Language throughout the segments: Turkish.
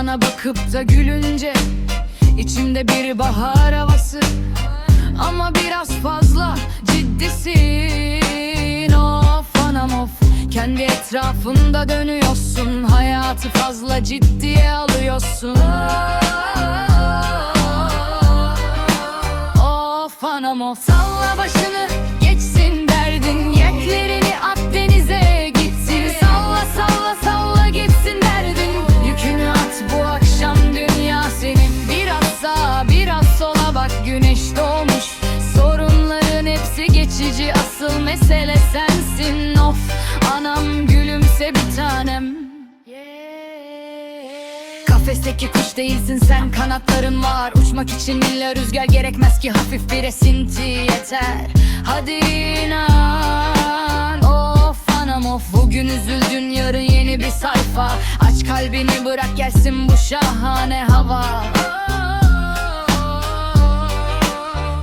Bana bakıp da gülünce içimde bir bahar havası. Ama biraz fazla ciddisin. Of anam of, kendi etrafında dönüyorsun. Hayatı fazla ciddiye alıyorsun. Of anam of, salla başını geçsin derdin. Yeklerini at denize gitsin. Salla salla salla gitsin derdin. Yükünü at bu akşam, dünya senin. Biraz sağa biraz sola bak, güneş doğmuş. Sorunların hepsi geçici, asıl mesele sensin. Of anam, gülümse bir tanem. Kafesteki kuş değilsin sen, kanatların var. Uçmak için illa rüzgar gerekmez ki, hafif bir esinti yeter. Hadi inan. Of anam of, bugün üzüldün yarın yeni bir sayfa. Aç kalbini bırak gelsin bu şahane hava.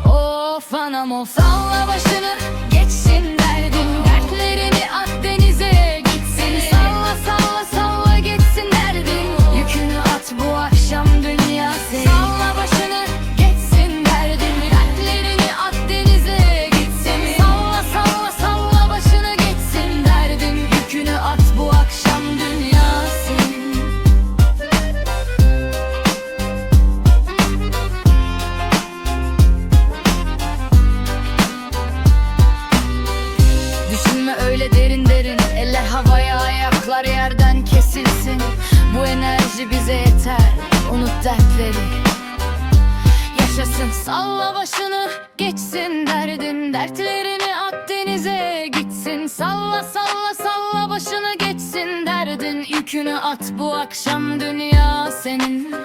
Of anam of, salla başını geçsin derdin. Dertlerini at denize gitsin. Salla salla salla geçsin derdin. Yükünü at bu akşam, dünya senin. Salla başını geçsin derdin. Dertlerini at denize gitsin. Salla salla salla başını geçsin derdin. Yükünü at bu akşam, dünya senin. Düşünme öyle derin derin, eller havaya ayaklar yerden kesilsin. Bu enerji bize yeter, unut dertleri. Yaşasın, salla başını geçsin derdin. Dertlerini at denize gitsin. Salla salla salla başını geçsin derdin. Yükünü at bu akşam, dünya senin.